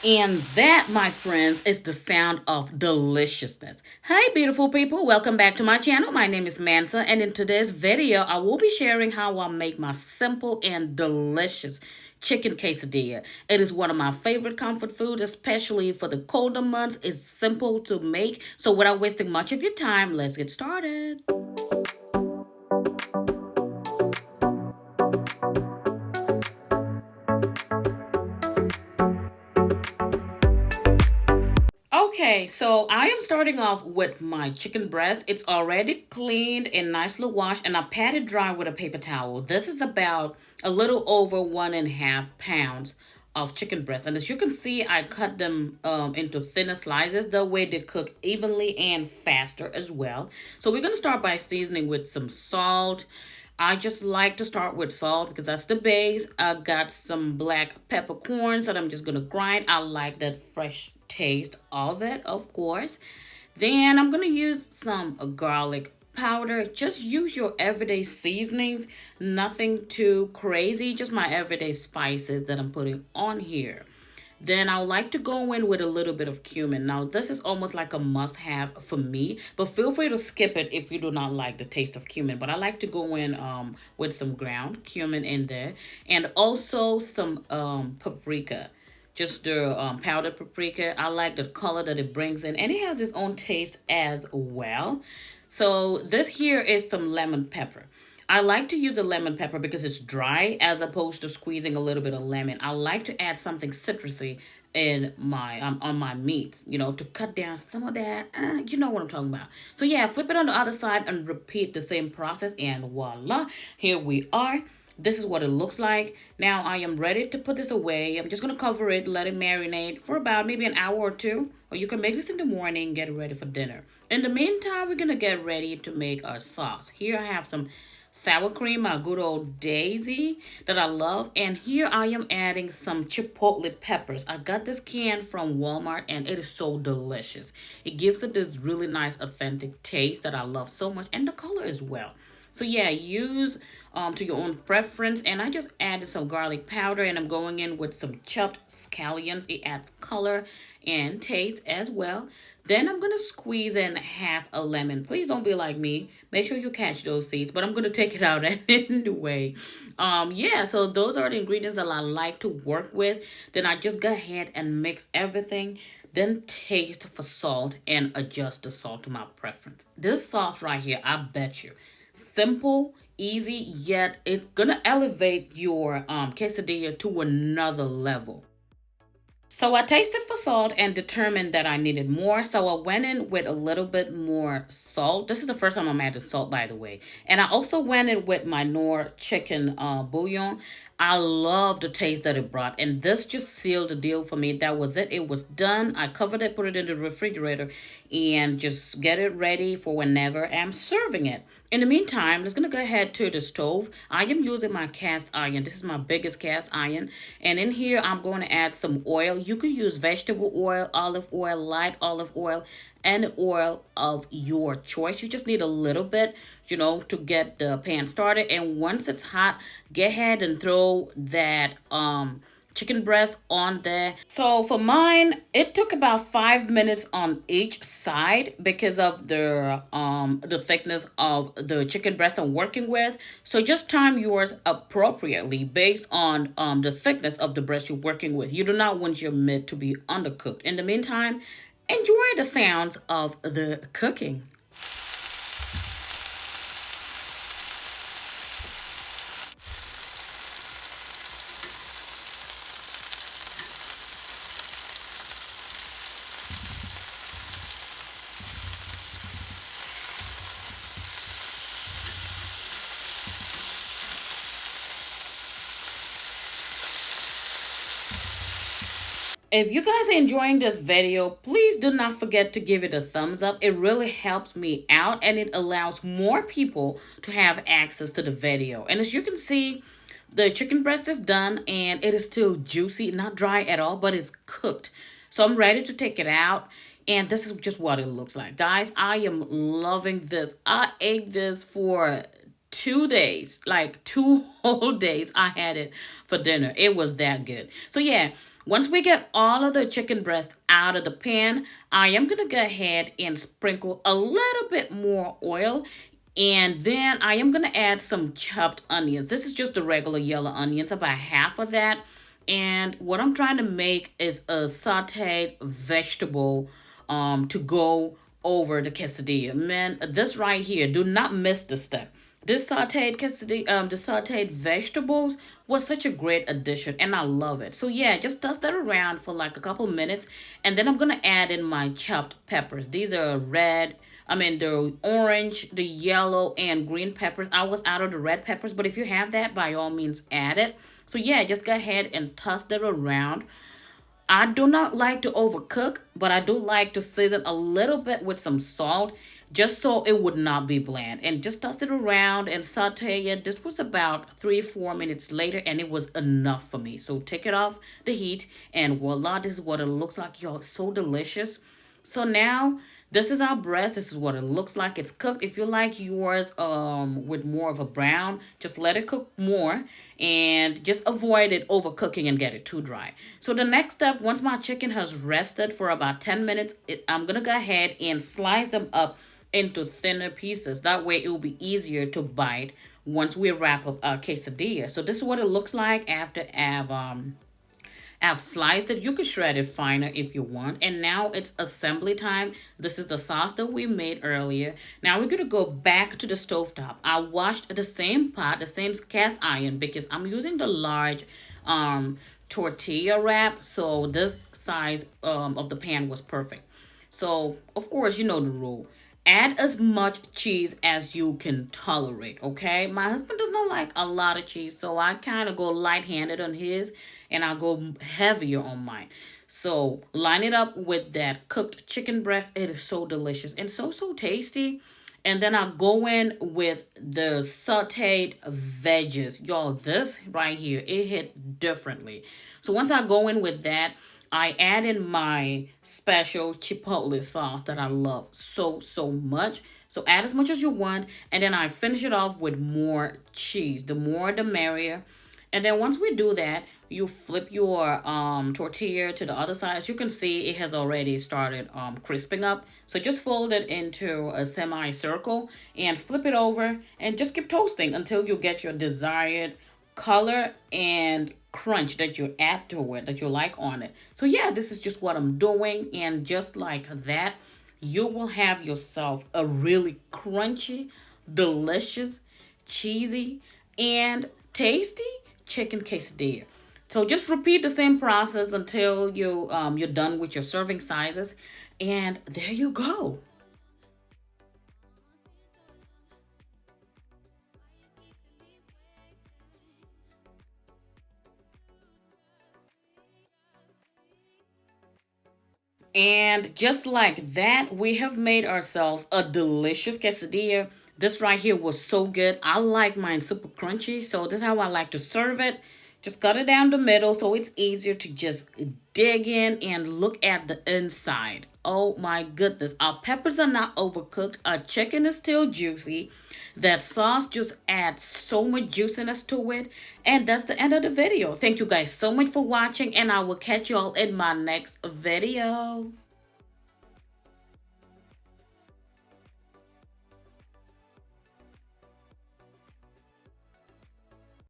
And that, my friends, is the sound of deliciousness. Hi, beautiful people. Welcome back to my channel. My name is Mansa, and in today's video, I will be sharing how I make my simple and delicious chicken quesadilla. It is one of my favorite comfort food, especially for the colder months. It's simple to make. So without wasting much of your time, let's get started. Okay, so I am starting off with my chicken breast. It's already cleaned and nicely washed, and I pat it dry with a paper towel. This is about a little over 1.5 pounds of chicken breast. And as you can see, I cut them into thinner slices. That way they cook evenly and faster as well. So we're going to start by seasoning with some salt. I just like to start with salt because that's the base. I got some black peppercorns that I'm just going to grind. I like that fresh taste of it, of course. Then I'm going to use some garlic powder. Just use your everyday seasonings, nothing too crazy, just my everyday spices that I'm putting on here. Then I would like to go in with a little bit of cumin. Now, this is almost like a must-have for me, but feel free to skip it if you do not like the taste of cumin. But I like to go in with some ground cumin in there, and also some paprika, just the powdered paprika. I like the color that it brings in, and it has its own taste as well. So this here is some lemon pepper. I like to use the lemon pepper because it's dry as opposed to squeezing a little bit of lemon. I like to add something citrusy in my on my meats, to cut down some of that. You know what I'm talking about. So yeah, flip it on the other side and repeat the same process, and voila, here we are. This is what it looks like. Now I am ready to put this away. I'm just gonna cover it, let it marinate for about maybe an hour or two. Or you can make this in the morning, get it ready for dinner. In the meantime, we're gonna get ready to make our sauce. Here I have some sour cream, my good old Daisy that I love. And here I am adding some Chipotle peppers. I got this can from Walmart and it is so delicious. It gives it this really nice authentic taste that I love so much, and the color as well. So yeah, use to your own preference. And I just added some garlic powder, and I'm going in with some chopped scallions. It adds color and taste as well. Then I'm going to squeeze in half a lemon. Please don't be like me. Make sure you catch those seeds, but I'm going to take it out anyway. Yeah, so those are the ingredients that I like to work with. Then I just go ahead and mix everything. Then taste for salt and adjust the salt to my preference. This sauce right here, I bet you, simple, easy, yet it's gonna elevate your quesadilla to another level. So I tasted for salt and determined that I needed more. So I went in with a little bit more salt. This is the first time I'm adding salt, by the way. And I also went in with my Nor chicken bouillon. I love the taste that it brought. And this just sealed the deal for me. That was it. It was done. I covered it, put it in the refrigerator, and just get it ready for whenever I'm serving it. In the meantime, let's going to go ahead to the stove. I am using my cast iron. This is my biggest cast iron. And in here, I'm going to add some oil. You could use vegetable oil, light olive oil, and oil of your choice. You just need a little bit, to get the pan started. And once it's hot, go ahead and throw that chicken breast on there. So for mine, it took about 5 minutes on each side because of the thickness of the chicken breast I'm working with. So just time yours appropriately based on the thickness of the breast you're working with. You do not want your meat to be undercooked. In the meantime, enjoy the sounds of the cooking. If you guys are enjoying this video, please do not forget to give it a thumbs up. It really helps me out, and it allows more people to have access to the video. And as you can see, the chicken breast is done and it is still juicy, not dry at all, but it's cooked. So I'm ready to take it out. And this is just what it looks like. Guys, I am loving this. I ate this for 2 days, like two whole days. I had it for dinner. It was that good. So yeah, once we get all of the chicken breast out of the pan, I am gonna go ahead and sprinkle a little bit more oil. And then I am gonna add some chopped onions. This is just the regular yellow onions, about half of that. And what I'm trying to make is a sauteed vegetable to go over the quesadilla. Man, this right here, do not miss the step. This sauteed quesadilla, the sauteed vegetables was such a great addition, and I love it. So yeah, just toss that around for like a couple minutes, and then I'm gonna add in my chopped peppers. These are red. I mean, the orange, the yellow, and green peppers. I was out of the red peppers, but if you have that, by all means, add it. So yeah, just go ahead and toss that around. I do not like to overcook, but I do like to season a little bit with some salt just so it would not be bland. And just toss it around and saute it. This was about 3 4 minutes later, and it was enough for me. So take it off the heat, and voila, this is what it looks like. Y'all, it's so delicious. So now this is our breast. This is what it looks like. It's cooked. If you like yours with more of a brown, just let it cook more and just avoid it overcooking and get it too dry. So the next step, once my chicken has rested for about 10 minutes, I'm going to go ahead and slice them up into thinner pieces. That way it will be easier to bite once we wrap up our quesadilla. So this is what it looks like after I've sliced it. You can shred it finer if you want. And now it's assembly time. This is the sauce that we made earlier. Now we're going to go back to the stovetop. I washed the same pot, the same cast iron, because I'm using the large tortilla wrap. So this size of the pan was perfect. So, of course, you know the rule. Add as much cheese as you can tolerate, okay? My husband does not like a lot of cheese, so I kind of go light-handed on his, and I go heavier on mine. So line it up with that cooked chicken breast. It is so delicious and so tasty. And then I go in with the sauteed veggies. Y'all, this right here, it hit differently. So once I go in with that, I add in my special Chipotle sauce that I love so much. So add as much as you want. And then I finish it off with more cheese. The more, the merrier. And then once we do that, you flip your tortilla to the other side. As you can see, it has already started crisping up. So just fold it into a semicircle and flip it over and just keep toasting until you get your desired color and crunch that you add to it, that you like on it. So yeah, this is just what I'm doing. And just like that, you will have yourself a really crunchy, delicious, cheesy, and tasty chicken quesadilla. So just repeat the same process until you're done with your serving sizes, and there you go. And just like that, we have made ourselves a delicious quesadilla. This right here was so good. I like mine super crunchy, so this is how I like to serve it. Just cut it down the middle so it's easier to just dig in and look at the inside. Oh my goodness. Our peppers are not overcooked. Our chicken is still juicy. That sauce just adds so much juiciness to it. And that's the end of the video. Thank you guys so much for watching, and I will catch you all in my next video.